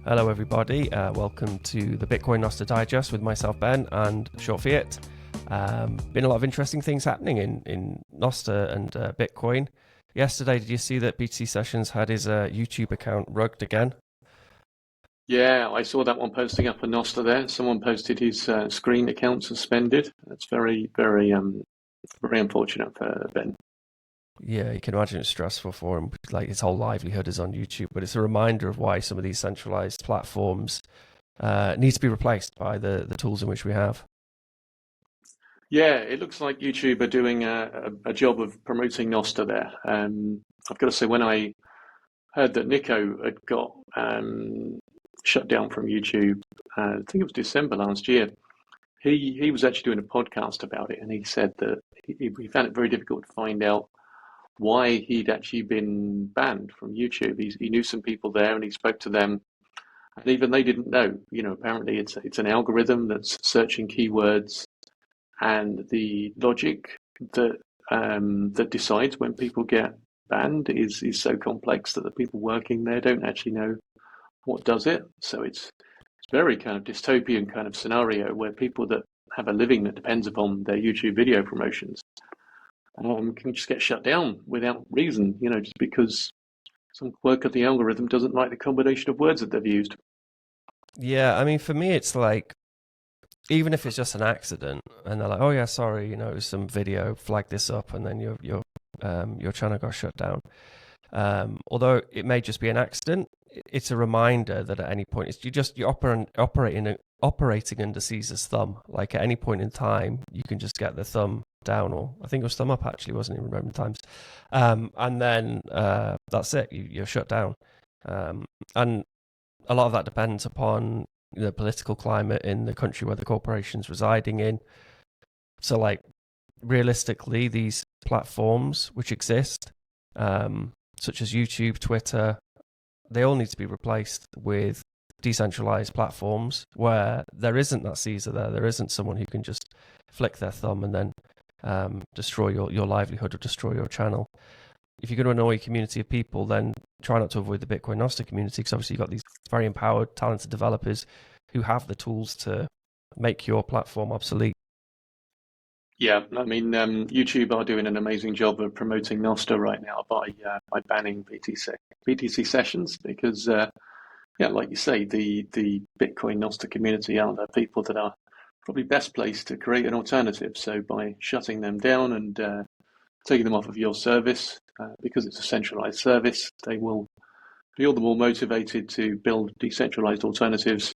Hello everybody, welcome to the Bitcoin Nostr Digest with myself Ben and Short Fiat. Been a lot of interesting things happening in Nostr and Bitcoin. Yesterday, did you see that Btcsessions had his YouTube account rugged again? Yeah, I saw that one posting up on Nostr there. Someone posted his screen account suspended. That's very, very unfortunate for Ben. Yeah, you can imagine it's stressful for him. Like his whole livelihood is on YouTube, but it's a reminder of why some of these centralized platforms need to be replaced by the tools in which we have. Yeah, it looks like YouTube are doing a job of promoting Nostr there. I've got to say, when I heard that Nico had got shut down from YouTube, I think it was December last year, he was actually doing a podcast about it, and he said that he found it very difficult to find out why he'd actually been banned from YouTube. He knew some people there and he spoke to them, and even they didn't know. You know, apparently it's an algorithm that's searching keywords, and the logic that that decides when people get banned is so complex that the people working there don't actually know what does it. So it's very kind of dystopian kind of scenario where people that have a living that depends upon their YouTube video promotions can just get shut down without reason, you know, just because some quirk of the algorithm doesn't like the combination of words that they've used. Yeah, I mean, for me, it's like, even if it's just an accident, and they're like, "Oh yeah, sorry, you know, it was some video, flag this up," and then your channel got shut down. Although it may just be an accident, it's a reminder that at any point, you're operating under Caesar's thumb. Like at any point in time, you can just get the thumb down, or I think it was thumb up actually, wasn't it, in Roman times? And then that's it. You're shut down, and a lot of that depends upon the political climate in the country where the corporation's residing in. So, like, realistically, these platforms which exist, such as YouTube, Twitter, they all need to be replaced with decentralized platforms where there isn't that Caesar there. There isn't someone who can just flick their thumb and then destroy your livelihood or destroy your channel. If you're going to annoy a community of people, then try not to avoid the Bitcoin Nostr community, because obviously you've got these very empowered, talented developers who have the tools to make your platform obsolete. Yeah, I mean, YouTube are doing an amazing job of promoting Nostr right now by banning BTC sessions because, yeah, like you say, the Bitcoin Nostr community are the people that are probably best placed to create an alternative. So by shutting them down and taking them off of your service, because it's a centralized service, they will be all the more motivated to build decentralized alternatives.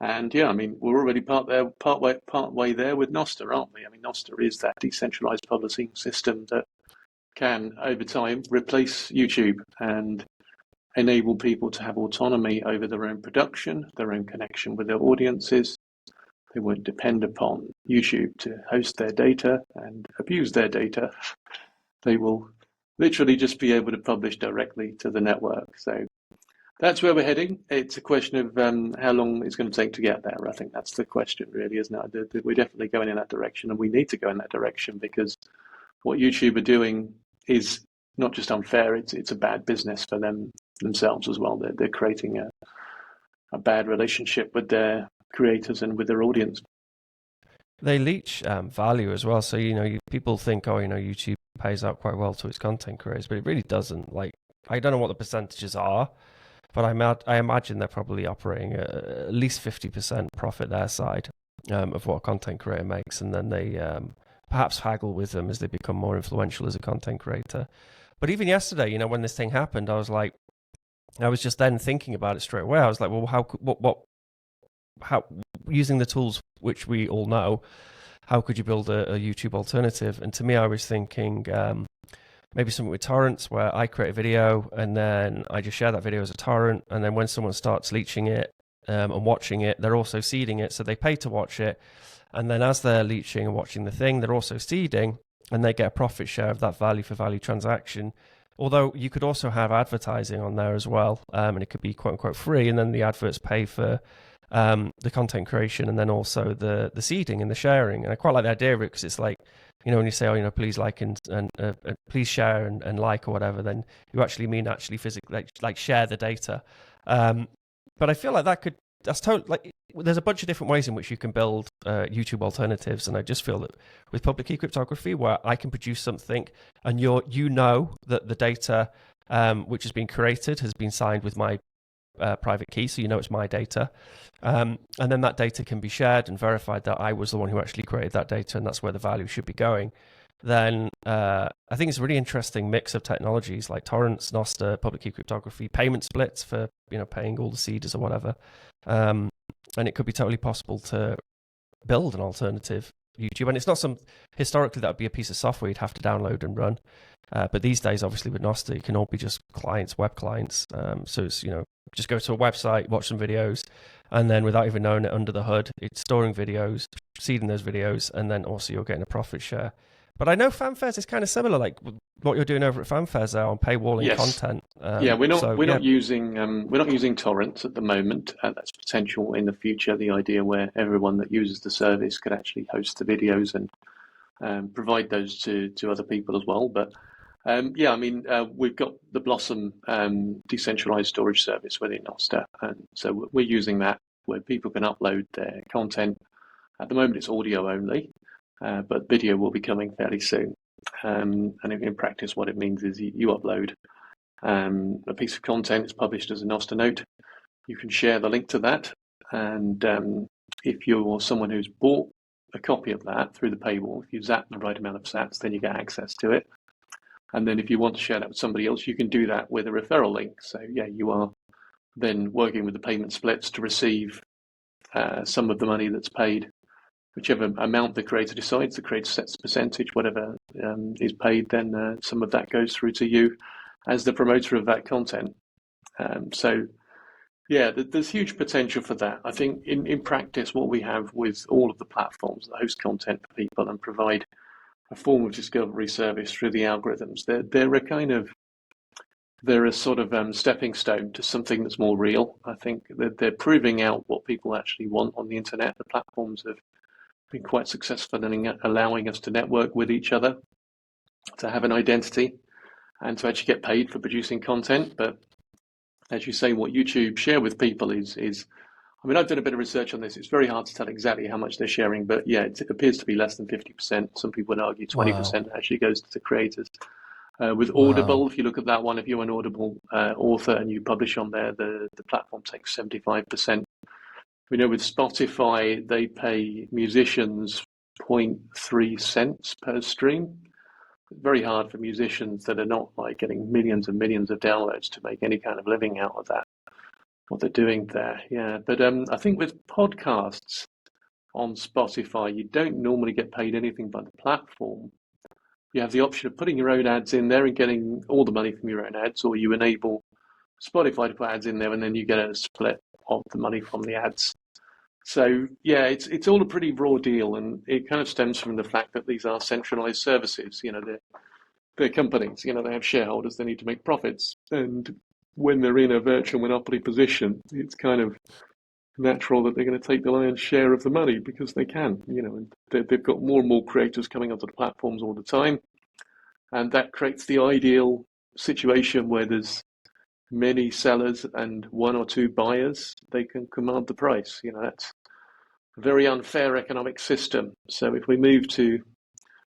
And yeah, I mean, we're already part way there with Nostr, aren't we? I mean, Nostr is that decentralized publishing system that can, over time, replace YouTube and enable people to have autonomy over their own production, their own connection with their audiences. They won't depend upon YouTube to host their data and abuse their data. They will literally just be able to publish directly to the network. So that's where we're heading. It's a question of how long it's going to take to get there. I think that's the question, really, isn't it? We're definitely going in that direction, and we need to go in that direction because what YouTube are doing is not just unfair; it's a bad business for themselves as well. They're creating a bad relationship with their creators and with their audience. They leech value as well. So, you know, people think, oh, you know, YouTube pays out quite well to its content creators, but it really doesn't. Like, I don't know what the percentages are, but I imagine they're probably operating at least 50% profit their side of what a content creator makes, and then they perhaps haggle with them as they become more influential as a content creator. But even yesterday, you know, when this thing happened, I was just then thinking about it straight away. I was like, well, how using the tools which we all know, how could you build a YouTube alternative? And to me, I was thinking maybe something with torrents where I create a video and then I just share that video as a torrent. And then when someone starts leeching it and watching it, they're also seeding it. So they pay to watch it. And then as they're leeching and watching the thing, they're also seeding and they get a profit share of that value for value transaction. Although you could also have advertising on there as well. And it could be quote unquote free. And then the adverts pay for the content creation and then also the seeding and the sharing. And I quite like the idea of it because it's like, you know, when you say, oh, you know, please like and please share and like or whatever, then you actually mean physically like share the data. But I feel like that's totally like there's a bunch of different ways in which you can build YouTube alternatives, and I just feel that with public key cryptography, where I can produce something, and you know that the data which has been created has been signed with my private key, so you know it's my data, and then that data can be shared and verified that I was the one who actually created that data, and that's where the value should be going. Then I think it's a really interesting mix of technologies like torrents, Nostr, public key cryptography, payment splits for paying all the seeders or whatever, and it could be totally possible to build an alternative YouTube. And it's not historically that would be a piece of software you'd have to download and run, but these days, obviously with Nostr, it can all be just clients, web clients. So it's just go to a website, watch some videos, and then without even knowing it under the hood, it's storing videos, seeding those videos, and then also you're getting a profit share. But I know fanfares is kind of similar, like what you're doing over at fanfares there on paywalling content. We're not using torrents at the moment. That's potential in the future. The idea where everyone that uses the service could actually host the videos and provide those to other people as well. But we've got the Blossom decentralized storage service within Nostr, and so we're using that where people can upload their content. At the moment, it's audio only. But video will be coming fairly soon. And in practice, what it means is you upload a piece of content, it's published as a Nostr note. You can share the link to that. And if you're someone who's bought a copy of that through the paywall, if you zap the right amount of sats, then you get access to it. And then if you want to share that with somebody else, you can do that with a referral link. So you are then working with the payment splits to receive some of the money that's paid. Whichever amount the creator decides, the creator sets the percentage, whatever is paid, then some of that goes through to you as the promoter of that content. There's huge potential for that. I think in practice, what we have with all of the platforms that host content for people and provide a form of discovery service through the algorithms, they're a sort of stepping stone to something that's more real. I think that they're proving out what people actually want on the internet. The platforms have been quite successful in allowing us to network with each other, to have an identity, and to actually get paid for producing content. But as you say, what YouTube share with people is I've done a bit of research on this. It's very hard to tell exactly how much they're sharing, but it appears to be less than 50%. Some people would argue 20% actually goes to the creators. With Audible, if you look at that one, if you're an Audible author and you publish on there, the platform takes 75%. We know with Spotify, they pay musicians 0.3 cents per stream. It's very hard for musicians that are not like getting millions and millions of downloads to make any kind of living out of that, what they're doing there. Yeah, but I think with podcasts on Spotify, you don't normally get paid anything by the platform. You have the option of putting your own ads in there and getting all the money from your own ads, or you enable Spotify to put ads in there and then you get a split of the money from the ads. So it's all a pretty raw deal, and it kind of stems from the fact that these are centralized services. They're companies. They have shareholders. They need to make profits, and when they're in a virtual monopoly position, it's kind of natural that they're going to take the lion's share of the money because they can. And they've got more and more creators coming onto the platforms all the time, and that creates the ideal situation where there's many sellers and one or two buyers. They can command the price. That's a very unfair economic system. So if we move to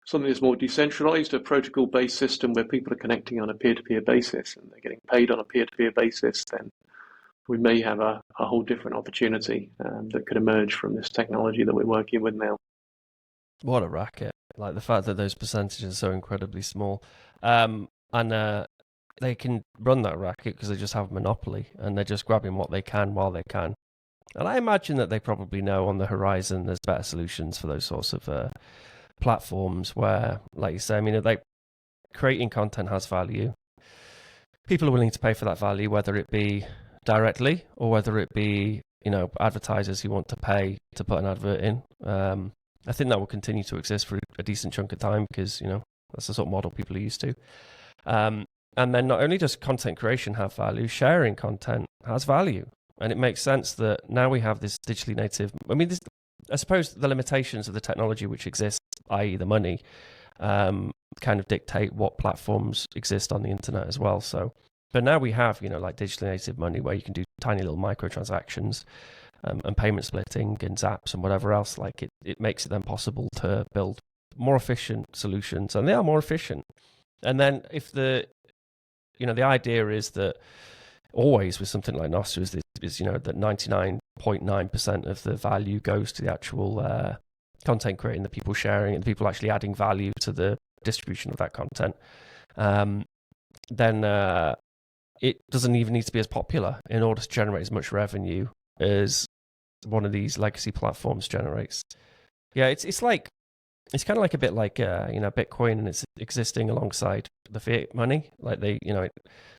something that's more decentralized, a protocol-based system where people are connecting on a peer-to-peer basis and they're getting paid on a peer-to-peer basis, then we may have a whole different opportunity that could emerge from this technology that we're working with now. What a racket. Like the fact that those percentages are so incredibly small. They can run that racket because they just have a monopoly and they're just grabbing what they can while they can. And I imagine that they probably know on the horizon there's better solutions for those sorts of platforms where, like you say, like creating content has value. People are willing to pay for that value, whether it be directly or whether it be, advertisers who want to pay to put an advert in. I think that will continue to exist for a decent chunk of time because, that's the sort of model people are used to. And then not only does content creation have value, sharing content has value. And it makes sense that now we have this digitally native, I suppose the limitations of the technology which exists, i.e. the money, kind of dictate what platforms exist on the internet as well. So But now we have, like digitally native money where you can do tiny little microtransactions and payment splitting and zaps and whatever else. Like it makes it then possible to build more efficient solutions, and they are more efficient. And then if the idea is that always with something like Nostr is that 99.9% of the value goes to the actual content creating, the people sharing, and the people actually adding value to the distribution of that content. Then it doesn't even need to be as popular in order to generate as much revenue as one of these legacy platforms generates. Yeah, it's kind of like a bit like Bitcoin, and it's existing alongside the fiat money. Like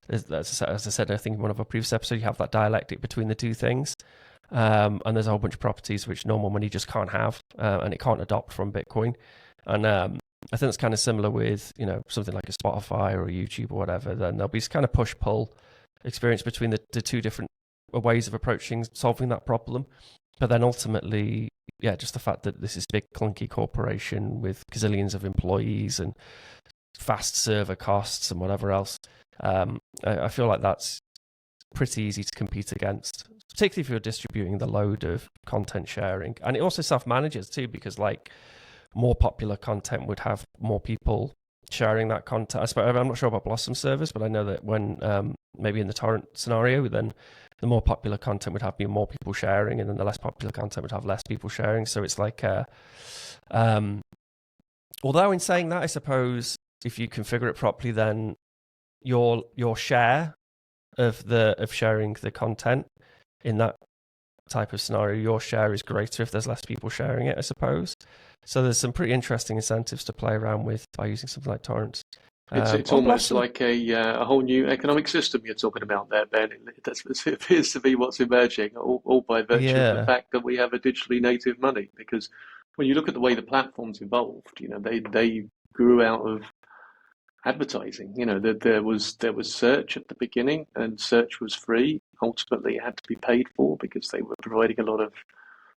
as I said, I think in one of our previous episodes, you have that dialectic between the two things. And there's a whole bunch of properties which normal money just can't have, and it can't adopt from Bitcoin. And I think it's kind of similar with something like a Spotify or a YouTube or whatever. Then there'll be this kind of push-pull experience between the two different ways of approaching solving that problem. But then ultimately, yeah, just the fact that this is a big clunky corporation with gazillions of employees and fast server costs and whatever else, I feel like that's pretty easy to compete against, particularly if you're distributing the load of content sharing. And it also self-manages too, because like more popular content would have more people sharing that content. I'm not sure about Blossom servers, but I know that when maybe in the torrent scenario, then the more popular content would have more people sharing, and then the less popular content would have less people sharing. So it's like, although in saying that, I suppose if you configure it properly, then your share of sharing the content in that type of scenario, your share is greater if there's less people sharing it, I suppose. So there's some pretty interesting incentives to play around with by using something like torrents. It's almost like a whole new economic system you're talking about there, Ben. It appears to be what's emerging, all by virtue of the fact that we have a digitally native money. Because when you look at the way the platforms evolved, they grew out of advertising. There was search at the beginning, and search was free. Ultimately, it had to be paid for because they were providing a lot of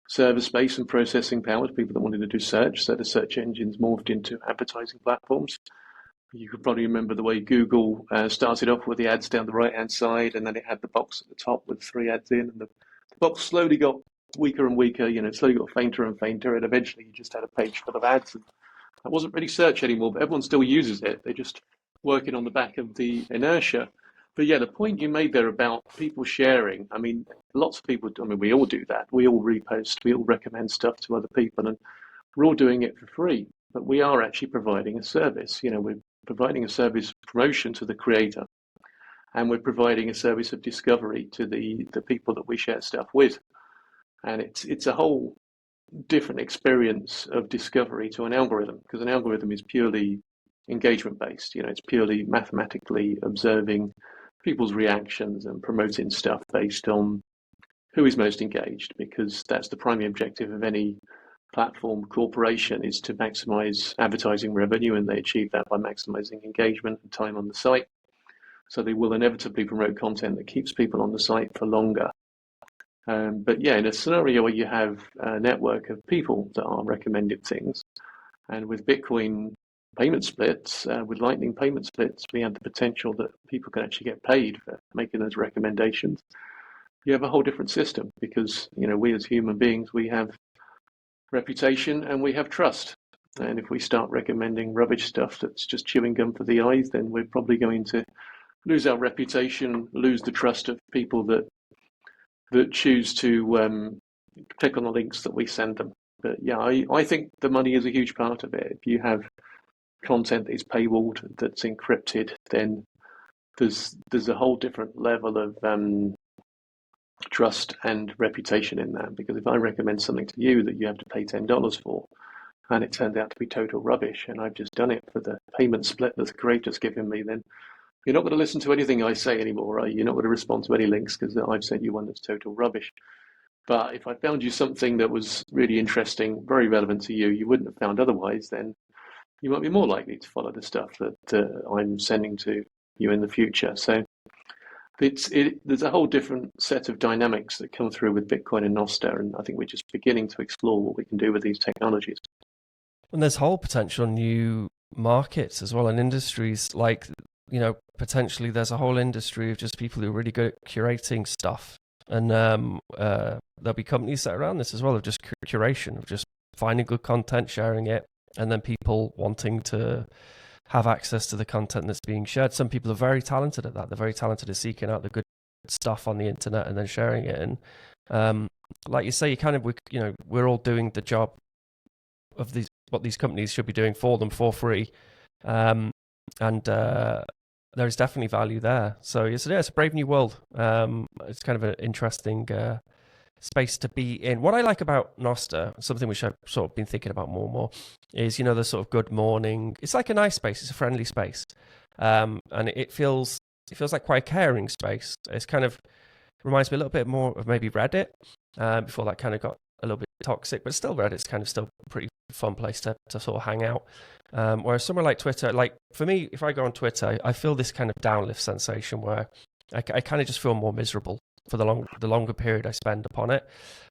server space and processing power to people that wanted to do search. So the search engines morphed into advertising platforms. You could probably remember the way Google started off with the ads down the right-hand side, and then it had the box at the top with 3 ads in, and the box slowly got weaker and weaker, it slowly got fainter and fainter, and eventually you just had a page full of ads. And that wasn't really search anymore, but everyone still uses it. They're just working on the back of the inertia. But yeah, the point you made there about people sharing, I mean, lots of people, we all do that. We all repost, we all recommend stuff to other people, and we're all doing it for free. But we are actually providing a service. We're providing a service promotion to the creator, and we're providing a service of discovery to the people that we share stuff with. And it's a whole different experience of discovery to an algorithm, because an algorithm is purely engagement based. It's purely mathematically observing people's reactions and promoting stuff based on who is most engaged, because that's the primary objective of any platform corporation, is to maximize advertising revenue, and they achieve that by maximizing engagement and time on the site. So they will inevitably promote content that keeps people on the site for longer. But yeah, in a scenario where you have a network of people that are recommending things, and with Bitcoin payment splits, with Lightning payment splits, we have the potential that people can actually get paid for making those recommendations. You have a whole different system, because we as human beings, we have reputation and we have trust. And if we start recommending rubbish stuff that's just chewing gum for the eyes, then we're probably going to lose our reputation, lose the trust of people that choose to click on the links that we send them. But yeah, I think the money is a huge part of it. If you have content that is paywalled, that's encrypted, then there's a whole different level of trust and reputation in that. Because if I recommend something to you that you have to pay $10 for, and it turned out to be total rubbish, and I've just done it for the payment split that the creator's given me, then you're not going to listen to anything I say anymore, right? You're not going to respond to any links because I've sent you one that's total rubbish. But if I found you something that was really interesting, very relevant to you, you wouldn't have found otherwise, then you might be more likely to follow the stuff that I'm sending to you in the future. So there's a whole different set of dynamics that come through with Bitcoin and Nostr, and I think we're just beginning to explore what we can do with these technologies. And there's whole potential new markets as well, and industries. Like potentially there's a whole industry of just people who are really good at curating stuff. And there'll be companies that are around this as well, of just curation, of just finding good content, sharing it, and then people wanting to have access to the content that's being shared. Some people are very talented at that. They're very talented at seeking out the good stuff on the internet and then sharing it. And like you say, we're all doing the job of what these companies should be doing for them for free. And there is definitely value there. So it's a brave new world. It's kind of an interesting space to be in. What I like about Nostr, something which I've sort of been thinking about more and more, is the sort of good morning. It's like a nice space. It's a friendly space, and it feels like quite a caring space. It's kind of reminds me a little bit more of maybe Reddit before that kind of got a little bit toxic, but still Reddit's kind of still a pretty fun place to sort of hang out. Whereas somewhere like Twitter, like for me, if I go on Twitter, I feel this kind of downlift sensation where I kind of just feel more miserable for the longer period I spend upon it.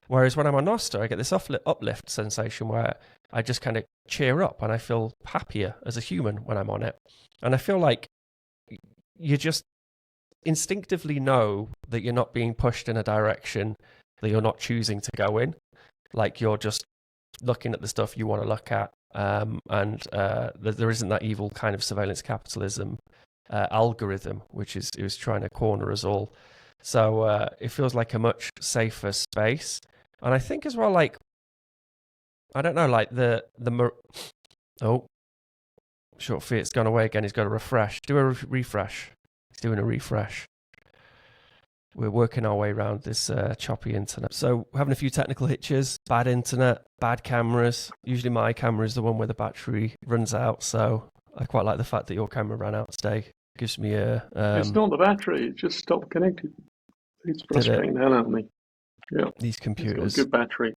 Whereas when I'm on Nostr, I get this uplift sensation where I just kind of cheer up and I feel happier as a human when I'm on it. And I feel like you just instinctively know that you're not being pushed in a direction that you're not choosing to go in. Like you're just looking at the stuff you want to look at. And there isn't that evil kind of surveillance capitalism algorithm, which is trying to corner us all. So it feels like a much safer space. And I think as well, like, I don't know, like Short Fiat's gone away again. He's got to refresh. Do a refresh. He's doing a refresh. We're working our way around this choppy internet. So we're having a few technical hitches, bad internet, bad cameras. Usually my camera is the one where the battery runs out. So I quite like the fact that your camera ran out today. Gives me a... it's not the battery, it just stopped connected. It's frustrating the hell out of me. Yeah. These computers. It's got a good battery.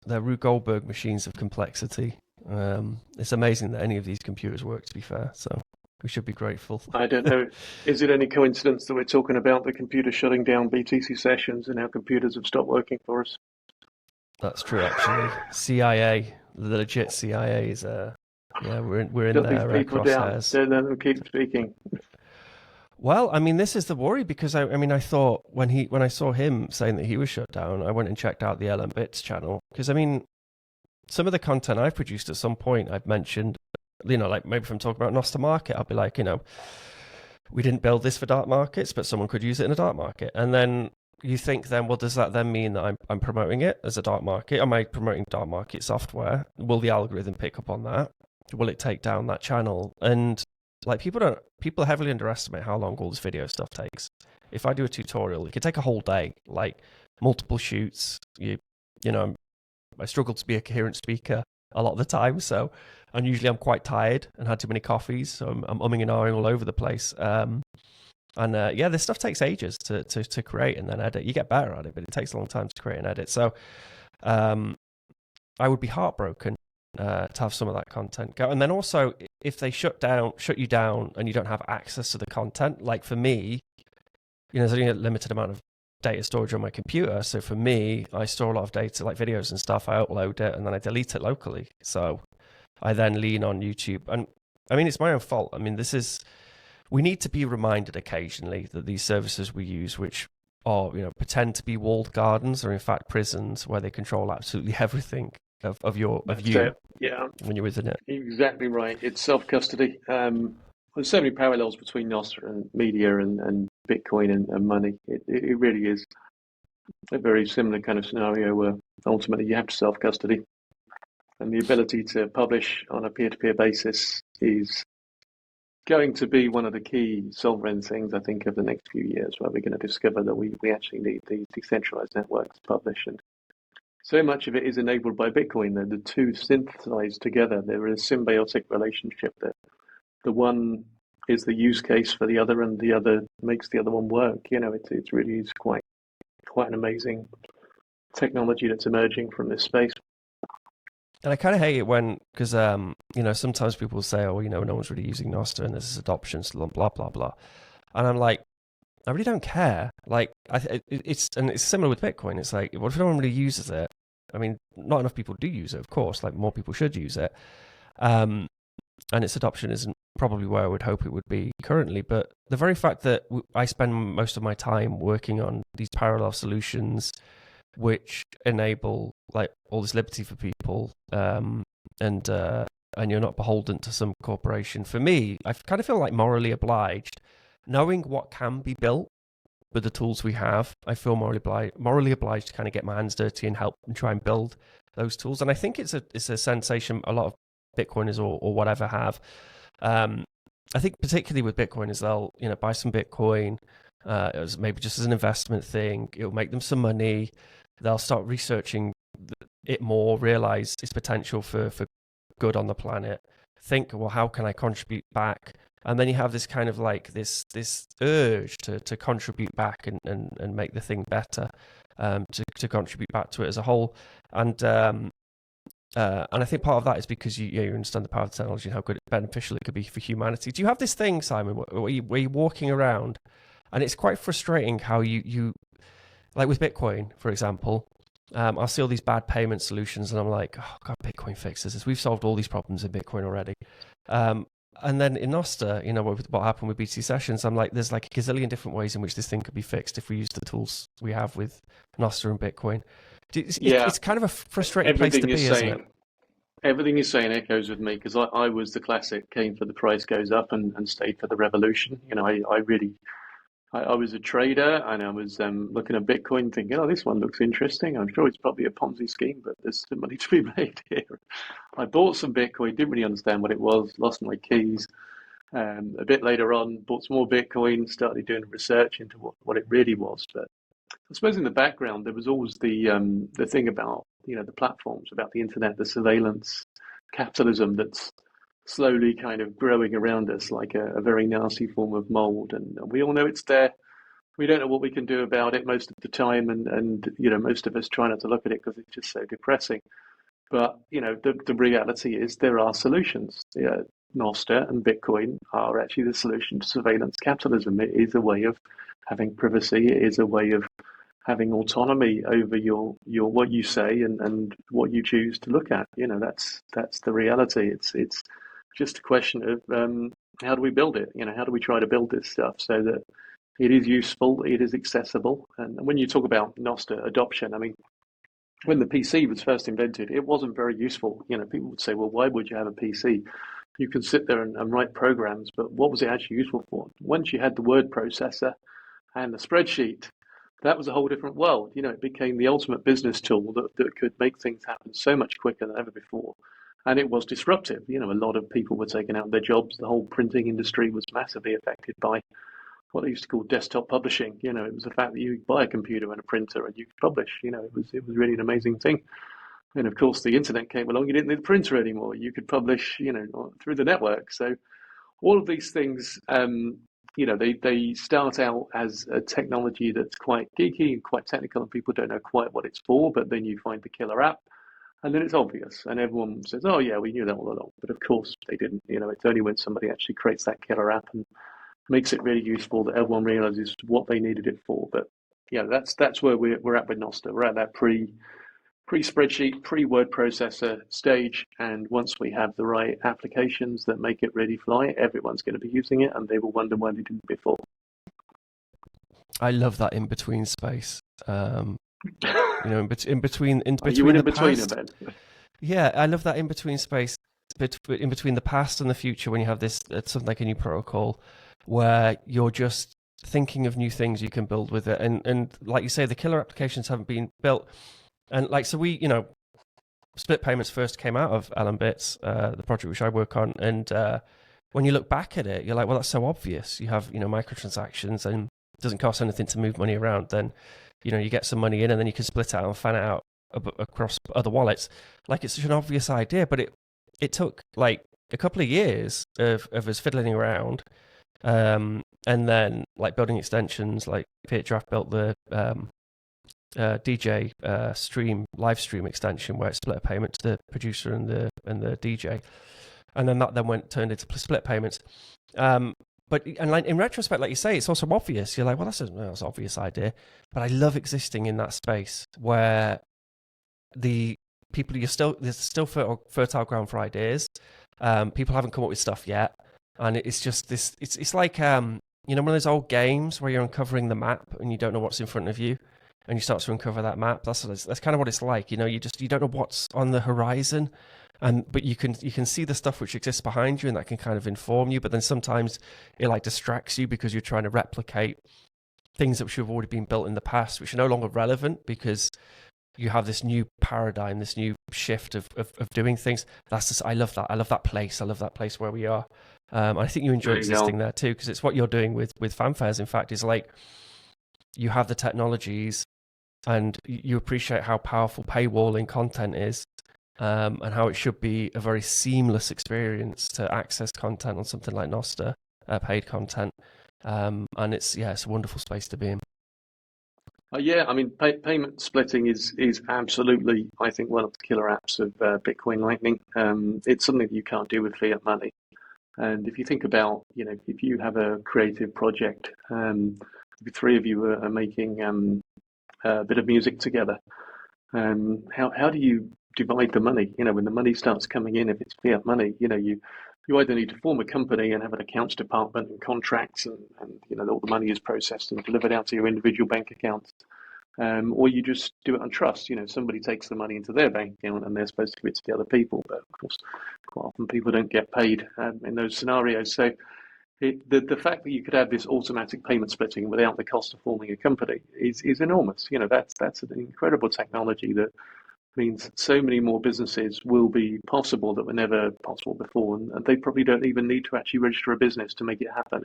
They're Rube Goldberg machines of complexity. It's amazing that any of these computers work, to be fair. So we should be grateful. I don't know. Is it any coincidence that we're talking about the computer shutting down BTC sessions and how computers have stopped working for us? That's true, actually. CIA, the legit CIA is... we're in Shut there. these people down. Don't let them keep speaking. Well, I mean, this is the worry because I thought when I saw him saying that he was shut down, I went and checked out the LM Bits channel because I mean, some of the content I've produced at some point I've mentioned, like maybe if I'm talking about Nostr Market, I'll be like, we didn't build this for dark markets, but someone could use it in a dark market, and then you think then, well, does that then mean that I'm promoting it as a dark market? Am I promoting dark market software? Will the algorithm pick up on that? Will it take down that channel? And like people heavily underestimate how long all this video stuff takes. If I do a tutorial, it could take a whole day, like multiple shoots. I struggle to be a coherent speaker a lot of the time, and usually I'm quite tired and had too many coffees, so I'm umming and ahhing all over the place. This stuff takes ages to create and then edit. You get better at it, but it takes a long time to create and edit. So I would be heartbroken to have some of that content go. And then also, if they shut you down and you don't have access to the content, like for me, there's only a limited amount of data storage on my computer. So for me, I store a lot of data, like videos and stuff. I upload it and then I delete it locally. So I then lean on YouTube. And I mean, it's my own fault. I mean, we need to be reminded occasionally that these services we use, which are, pretend to be walled gardens, are in fact prisons where they control absolutely everything of you yeah, when you're within it. Exactly right. It's self-custody. There's so many parallels between Nostr and media and Bitcoin and money. It really is a very similar kind of scenario where ultimately you have to self-custody. And the ability to publish on a peer-to-peer basis is going to be one of the key sovereign things, I think, of the next few years, where we're going to discover that we actually need these decentralized networks to publish. And so much of it is enabled by Bitcoin. The two synthesize together. There is a symbiotic relationship that the one is the use case for the other, and the other makes the other one work. It really is quite an amazing technology that's emerging from this space. And I kind of hate it because sometimes people say, oh, no one's really using Nostr and there's this adoption, blah, blah, blah. And I'm like, I really don't care. Like, it's similar with Bitcoin. It's like, what if no one really uses it? I mean, not enough people do use it, of course. Like, more people should use it. and its adoption isn't probably where I would hope it would be currently. But the very fact that I spend most of my time working on these parallel solutions, which enable like all this liberty for people, and you're not beholden to some corporation. For me, I kind of feel like morally obliged, knowing what can be built with the tools we have. I feel morally obliged to kind of get my hands dirty and help and try and build those tools. And I think it's a sensation a lot of Bitcoiners or whatever have. I think particularly with Bitcoiners, they'll buy some Bitcoin, maybe just as an investment thing. It'll make them some money. They'll start researching it more, realize its potential for good on the planet. Think, well, how can I contribute back? And then you have this kind of like this urge to contribute back and make the thing better, to contribute back to it as a whole. And I think part of that is because you understand the power of the technology and how good beneficial it could be for humanity. Do you have this thing, Simon, where you're walking around, and it's quite frustrating how you like with Bitcoin, for example, I'll see all these bad payment solutions, and I'm like, oh God, Bitcoin fixes this. We've solved all these problems in Bitcoin already. And then in Nostr, what happened with Btcsessions, I'm like, there's like a gazillion different ways in which this thing could be fixed if we use the tools we have with Nostr and Bitcoin. It's kind of a frustrating place to be, isn't it? Everything you're saying echoes with me, because I was the classic came for the price goes up and stayed for the revolution. I was a trader, and I was looking at Bitcoin thinking, oh, this one looks interesting. I'm sure it's probably a Ponzi scheme, but there's some money to be made here. I bought some Bitcoin, didn't really understand what it was, lost my keys. A bit later on, bought some more Bitcoin, started doing research into what it really was. But I suppose in the background, there was always the thing about, the platforms, about the internet, the surveillance, capitalism that's slowly kind of growing around us like a very nasty form of mold. And we all know it's there. We don't know what we can do about it most of the time. And most of us try not to look at it because it's just so depressing. But, the reality is there are solutions. Nostr and Bitcoin are actually the solution to surveillance capitalism. It is a way of having privacy. It is a way of having autonomy over your what you say and what you choose to look at. That's the reality. It's just a question of how do we build it? How do we try to build this stuff so that it is useful, it is accessible? And when you talk about Nostr adoption, I mean, when the PC was first invented, it wasn't very useful. People would say, well, why would you have a PC? You can sit there and write programs, but what was it actually useful for? Once you had the word processor and the spreadsheet, that was a whole different world. It became the ultimate business tool that could make things happen so much quicker than ever before. And it was disruptive. A lot of people were taking out their jobs. The whole printing industry was massively affected by what they used to call desktop publishing. It was the fact that you could buy a computer and a printer and you could publish. It was really an amazing thing. And of course, the internet came along. You didn't need the printer anymore. You could publish, through the network. So all of these things, they start out as a technology that's quite geeky and quite technical, and people don't know quite what it's for. But then you find the killer app, and then it's obvious, and everyone says, "Oh yeah, we knew that all along." But of course, they didn't. It's only when somebody actually creates that killer app and makes it really useful that everyone realizes what they needed it for. But yeah, that's where we're at with Nostr. We're at that pre-spreadsheet, pre-word processor stage, and once we have the right applications that make it really fly, everyone's going to be using it, and they will wonder why they didn't before. I love that in-between space. In between. Are you in between event? Yeah, I love that in-between space, in between the past and the future, when you have this something like a new protocol, where you're just thinking of new things you can build with it, and like you say, the killer applications haven't been built. And split payments first came out of Alan Bitts, the project which I work on. And when you look back at it, you're like, well, that's so obvious. You have, microtransactions, and it doesn't cost anything to move money around. Then, you get some money in, and then you can split it out and fan it out across other wallets. Like, it's such an obvious idea, but it took like a couple of years of us fiddling around, and then like building extensions. Like Fiat Draft built the DJ live stream extension where it split a payment to the producer and the DJ, and then that turned into split payments. But in retrospect, like you say, it's also obvious. You're like, well, that's an obvious idea. But I love existing in that space where there's still fertile ground for ideas. People haven't come up with stuff yet, and it's just this. It's like one of those old games where you're uncovering the map and you don't know what's in front of you, and you start to uncover that map. That's kind of what it's like. You don't know what's on the horizon, but you can see the stuff which exists behind you, and that can kind of inform you. But then sometimes it like distracts you because you're trying to replicate things that should have already been built in the past, which are no longer relevant because you have this new paradigm, this new shift of doing things. I love that. I love that place. I love that place where we are. I think you enjoy existing there too, because it's what you're doing with fanfares. In fact, is like you have the technologies and you appreciate how powerful paywalling content is, and how it should be a very seamless experience to access content on something like Nostr, paid content. And it's a wonderful space to be in. Yeah, I mean, payment splitting is absolutely, I think, one of the killer apps of Bitcoin Lightning. It's something that you can't do with fiat money. And if you think about, if you have a creative project, the three of you are making a bit of music together, how do you divide the money? When the money starts coming in, if it's fiat money, you either need to form a company and have an accounts department and contracts and all the money is processed and delivered out to your individual bank accounts. Or you just do it on trust. Somebody takes the money into their bank account and they're supposed to give it to the other people. But of course, quite often people don't get paid in those scenarios. So the fact that you could have this automatic payment splitting without the cost of forming a company is enormous. That's an incredible technology that means so many more businesses will be possible that were never possible before, and they probably don't even need to actually register a business to make it happen.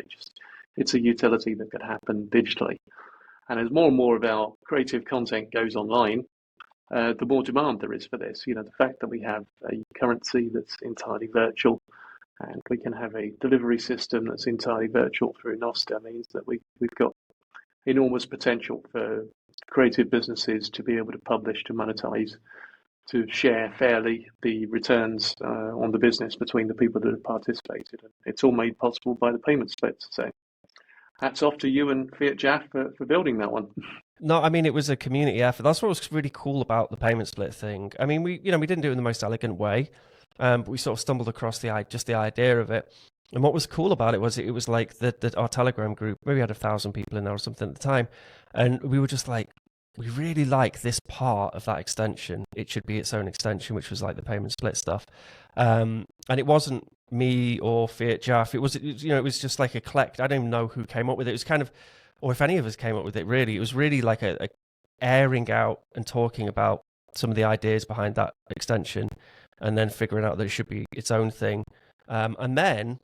It's a utility that could happen digitally. And as more and more of our creative content goes online, the more demand there is for this. The fact that we have a currency that's entirely virtual and we can have a delivery system that's entirely virtual through Nostr means that we've got enormous potential for creative businesses to be able to publish, to monetize, to share fairly the returns on the business between the people that have participated. It's all made possible by the payment splits. So hats off to you and Fiat Jaff for building that one. No, I mean, it was a community effort. That's what was really cool about the payment split thing. I mean, we didn't do it in the most elegant way, but we sort of stumbled across just the idea of it. And what was cool about it was like our Telegram group, maybe had 1,000 people in there or something at the time. And we were just like, we really like this part of that extension. It should be its own extension, which was like the payment split stuff. And it wasn't me or Fiat Jaff. It was just like a collect. I don't even know who came up with it. It was kind of, or if any of us came up with it, really. It was really like a airing out and talking about some of the ideas behind that extension and then figuring out that it should be its own thing. And then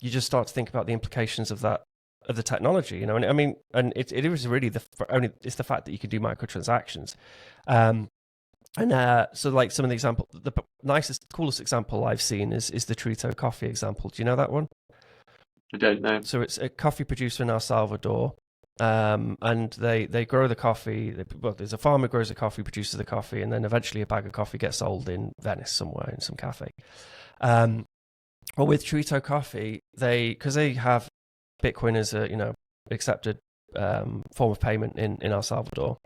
you just start to think about the implications of that, of the technology, and I mean, and it was really it's the fact that you can do microtransactions. So like some of the example, the coolest example I've seen is the Trito coffee example. Do you know that one? I don't know. So it's a coffee producer in El Salvador, and they grow the coffee. There's a farmer who grows the coffee, produces the coffee, and then eventually a bag of coffee gets sold in Venice somewhere in some cafe. Well, with Trito Coffee, because they have Bitcoin as a accepted form of payment in El Salvador,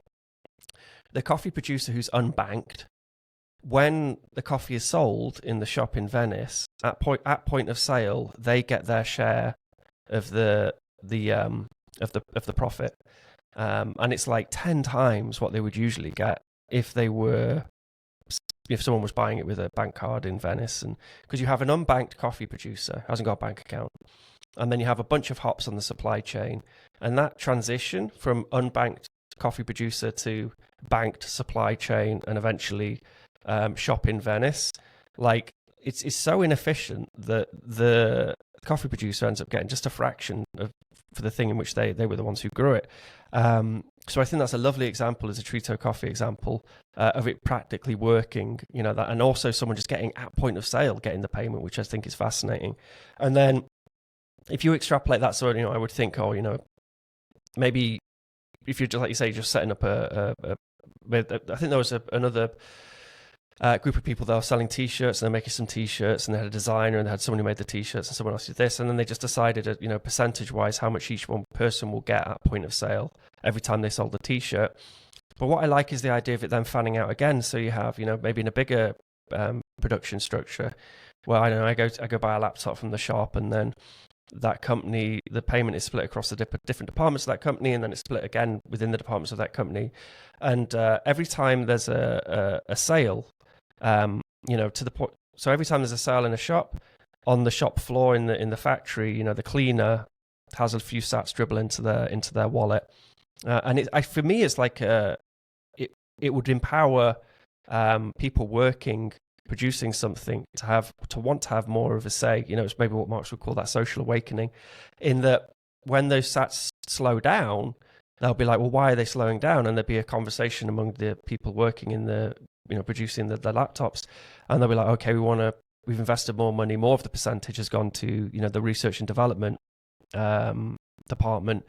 the coffee producer who's unbanked, when the coffee is sold in the shop in Venice, at point of sale, they get their share of the profit, and it's like 10 times what they would usually get if someone was buying it with a bank card in Venice. And because you have an unbanked coffee producer, hasn't got a bank account, and then you have a bunch of hops on the supply chain, and that transition from unbanked coffee producer to banked supply chain and eventually shop in Venice, like it's so inefficient that the coffee producer ends up getting just a fraction for the thing in which they were the ones who grew it. So I think that's a lovely example, as a Trito coffee example, of it practically working, that, and also someone just getting at point of sale, getting the payment, which I think is fascinating. And then if you extrapolate that, so I would think, maybe if you're just, like you say, just setting up I think there was another group of people that were selling T-shirts, and they're making some T-shirts, and they had a designer, and they had someone who made the T-shirts, and someone else did this, and then they just decided, percentage-wise, how much each one person will get at point of sale every time they sold the T-shirt. But what I like is the idea of it then fanning out again. So you have, maybe in a bigger production structure where I don't know, I go buy a laptop from the shop, and then that company, the payment is split across the different departments of that company, and then it's split again within the departments of that company. And every time there's a sale, to the point. So every time there's a sale in a shop, on the shop floor in the factory, the cleaner has a few sats dribble into their wallet, and for me, it's like it would empower people working, producing something to want to have more of a say. It's maybe what Marx would call that social awakening, in that when those sats slow down, they'll be like, well, why are they slowing down? And there'll be a conversation among the people working in the producing the laptops, and they'll be like, okay, we've invested more money, more of the percentage has gone to the research and development department,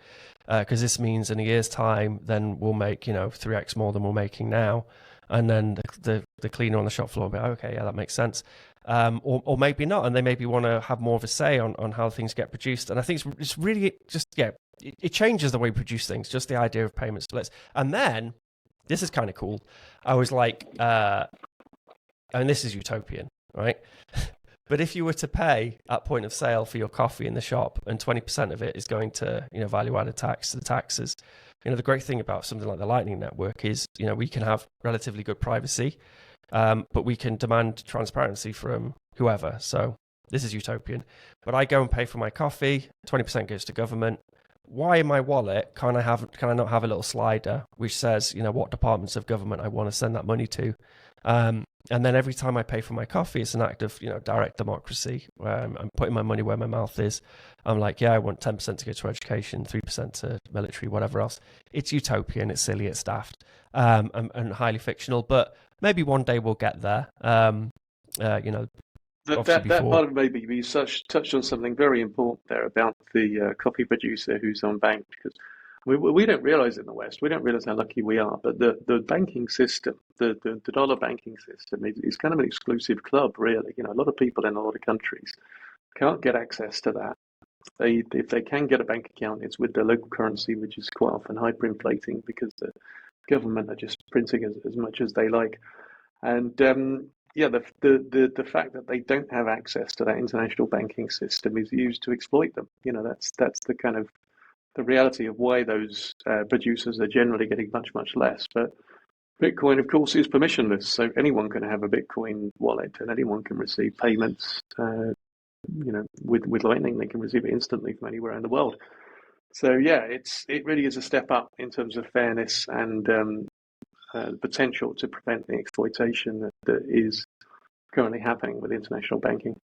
because this means in a year's time then we'll make 3x more than we're making now. And then the cleaner on the shop floor will be like, okay, yeah, that makes sense, or maybe not, and they maybe want to have more of a say on how things get produced. And I think it's really just it changes the way we produce things, just the idea of payment splits. And then this is kind of cool. I was like, and this is utopian, right? But if you were to pay at point of sale for your coffee in the shop, and 20% of it is going to value added tax, the taxes, the great thing about something like the Lightning Network is we can have relatively good privacy, but we can demand transparency from whoever. So this is utopian. But I go and pay for my coffee, 20% goes to government. Why in my wallet can I not have a little slider which says what departments of government I want to send that money to? And then every time I pay for my coffee, it's an act of direct democracy. I'm putting my money where my mouth is. I'm like, yeah, I want 10% to go to education, 3% to military, whatever else. It's utopian, it's silly, it's daft, and highly fictional. But maybe one day we'll get there. That part of maybe you touched on something very important there about the coffee producer who's unbanked, because we don't realize in the West, we don't realize how lucky we are, but the banking system, the dollar banking system is kind of an exclusive club, really. A lot of people in a lot of countries can't get access to that. If they can get a bank account, it's with their local currency, which is quite often hyperinflating because the government are just printing as much as they like. And the fact that they don't have access to that international banking system is used to exploit them. That's the kind of the reality of why those producers are generally getting much, much less. But Bitcoin, of course, is permissionless, so anyone can have a Bitcoin wallet and anyone can receive payments. With Lightning, they can receive it instantly from anywhere in the world. So yeah, it really is a step up in terms of fairness and the potential to prevent the exploitation that is currently happening with international banking.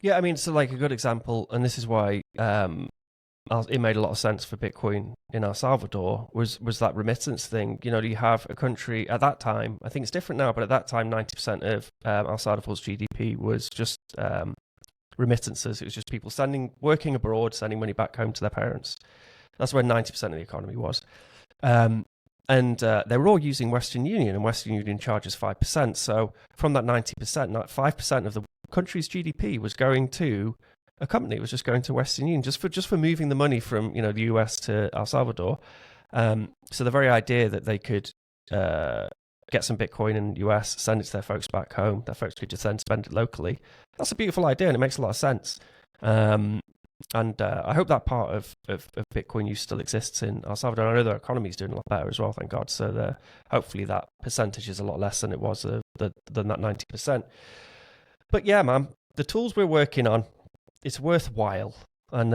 Yeah, I mean, so like a good example, and this is why it made a lot of sense for Bitcoin in El Salvador, was that remittance thing. You have a country at that time, I think it's different now, but at that time, 90% of El Salvador's GDP was just remittances. It was just people working abroad, sending money back home to their parents. That's where 90% of the economy was. And they were all using Western Union, and Western Union charges 5%. So from that 90%, 5% of the country's GDP was going to a company. It was just going to Western Union, just for moving the money from the US to El Salvador. So the very idea that they could get some Bitcoin in the US, send it to their folks back home, their folks could just then spend it locally. That's a beautiful idea, and it makes a lot of sense. And I hope that part of Bitcoin use still exists in El Salvador. I know their economy is doing a lot better as well, thank God. So hopefully that percentage is a lot less than it was than that 90%. But yeah, man, the tools we're working on, it's worthwhile. And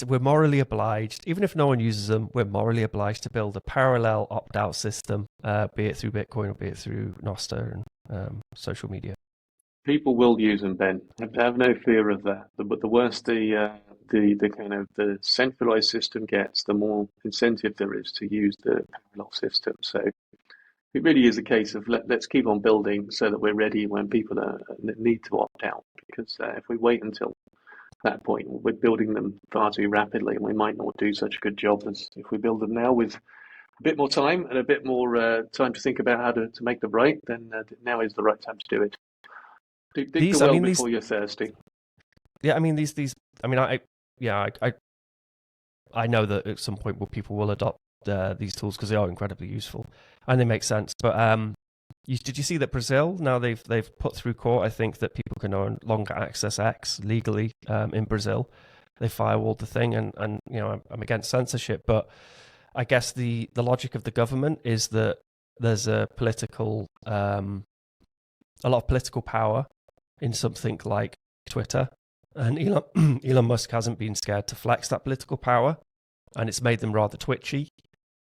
we're morally obliged, even if no one uses them, we're morally obliged to build a parallel opt-out system, be it through Bitcoin or be it through Nostr and social media. People will use them, Ben. Have no fear of that. But the worse the kind of the centralized system gets, the more incentive there is to use the parallel system. So it really is a case of let's keep on building so that we're ready when people need to opt out. Because if we wait until that point, we're building them far too rapidly, and we might not do such a good job as if we build them now with a bit more time and a bit more time to think about how to make them right. Then now is the right time to do it. Dig the well before you're thirsty. Yeah, I mean these. I mean, I know that at some point people will adopt these tools because they are incredibly useful and they make sense. But did you see that Brazil now they've put through court? I think that people can no longer access X legally in Brazil. They firewalled the thing, and I'm against censorship, but I guess the logic of the government is that there's a lot of political power in something like Twitter, and Elon Musk hasn't been scared to flex that political power, and it's made them rather twitchy,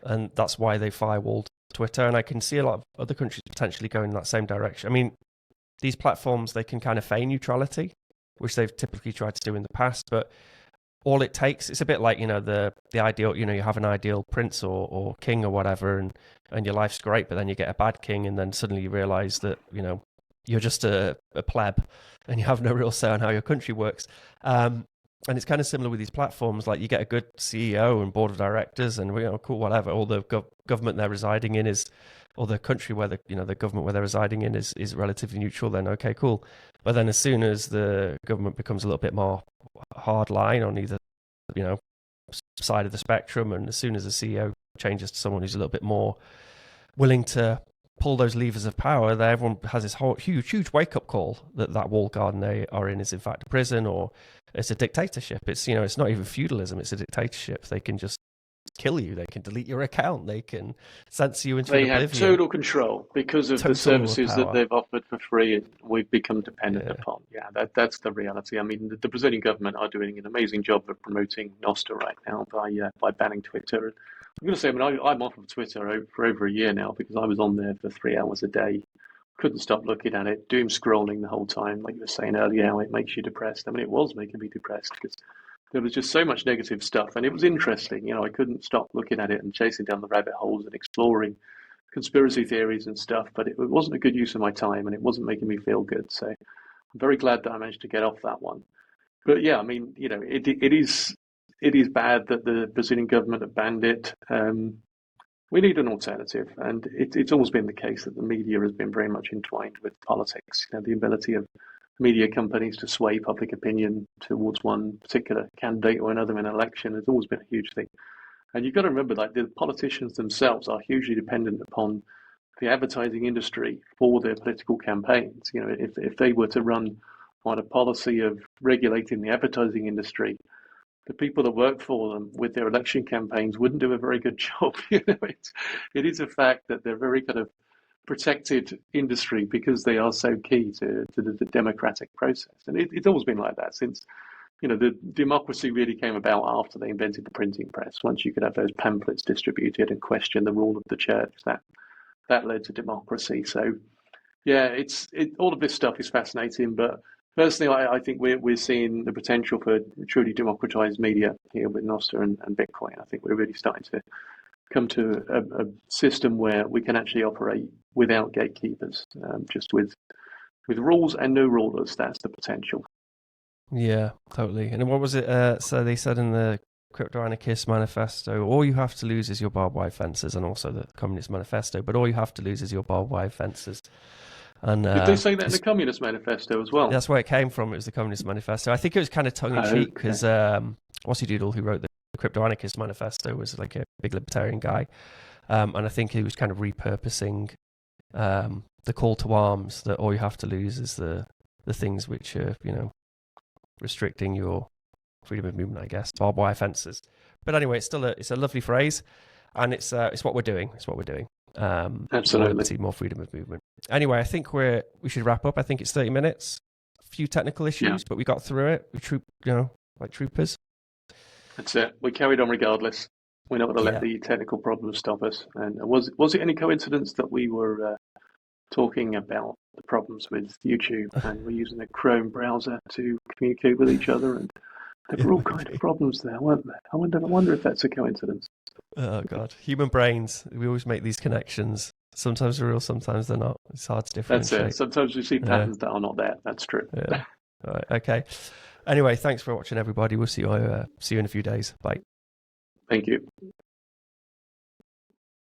and that's why they firewalled Twitter. And I can see a lot of other countries potentially going in that same direction. I mean, these platforms, they can kind of feign neutrality, which they've typically tried to do in the past, but all it takes, it's a bit like, the ideal, you have an ideal prince or king or whatever, and your life's great, but then you get a bad king, and then suddenly you realize that, you're just a pleb and you have no real say on how your country works. And it's kind of similar with these platforms. Like, you get a good CEO and board of directors and, cool, whatever. All the government they're residing in is, or the country where the government where they're residing in is relatively neutral, then okay, cool. But then as soon as the government becomes a little bit more hard line on either, side of the spectrum, and as soon as the CEO changes to someone who's a little bit more willing to pull those levers of power, there everyone has this whole huge wake-up call that walled garden they are in is in fact a prison, or it's a dictatorship. It's it's not even feudalism, it's a dictatorship. They can just kill you, they can delete your account, they can censor you into oblivion. They have total control because of the services that they've offered for free, and we've become dependent upon. That's the reality. I mean, the Brazilian government are doing an amazing job of promoting Nostr right now by banning Twitter. I'm going to say, I'm off of Twitter for over a year now because I was on there for 3 hours a day. Couldn't stop looking at it, doom scrolling the whole time. Like you were saying earlier, how it makes you depressed. I mean, it was making me depressed because there was just so much negative stuff, and it was interesting. I couldn't stop looking at it and chasing down the rabbit holes and exploring conspiracy theories and stuff, but it wasn't a good use of my time, and it wasn't making me feel good. So I'm very glad that I managed to get off that one. But yeah, I mean, it is bad that the Brazilian government have banned it. We need an alternative, and it's always been the case that the media has been very much entwined with politics. The ability of media companies to sway public opinion towards one particular candidate or another in an election has always been a huge thing. And you've got to remember that the politicians themselves are hugely dependent upon the advertising industry for their political campaigns. If they were to run on a policy of regulating the advertising industry, the people that work for them with their election campaigns wouldn't do a very good job. It is a fact that they're very kind of protected industry because they are so key to the democratic process. And it's always been like that since, the democracy really came about after they invented the printing press. Once you could have those pamphlets distributed and question the rule of the church, that led to democracy. So, yeah, all of this stuff is fascinating, but personally, I think we're seeing the potential for truly democratized media here with Nostr and Bitcoin. I think we're really starting to come to a system where we can actually operate without gatekeepers, just with rules and no rulers. That's the potential. Yeah, totally. And what was it? So they said in the Crypto Anarchist Manifesto, all you have to lose is your barbed wire fences, and also the Communist Manifesto, but all you have to lose is your barbed wire fences. And did they say that in the Communist Manifesto as well? That's where it came from. It was the Communist Manifesto. I think it was kind of tongue-in-cheek because Wossie Doodle, who wrote the Crypto Anarchist Manifesto, was like a big libertarian guy. And I think he was kind of repurposing the call to arms that all you have to lose is the things which are, restricting your freedom of movement, I guess, barbed wire fences. But anyway, it's a lovely phrase, and it's what we're doing. It's what we're doing. Absolutely. See more freedom of movement. Anyway, I think we should wrap up. I think it's 30 minutes. A few technical issues, but we got through it. We like troopers. That's it. We carried on regardless. We're not going to let the technical problems stop us. And was it any coincidence that we were talking about the problems with YouTube and we're using a Chrome browser to communicate with each other, and there were all kind of problems there, weren't there? I wonder if that's a coincidence. Oh God, human brains. We always make these connections. Sometimes they're real, sometimes they're not. It's hard to differentiate. That's it. Sometimes we see patterns that are not there. That's true. Yeah. All right. Okay. Anyway, thanks for watching, everybody. We'll see you in a few days. Bye. Thank you.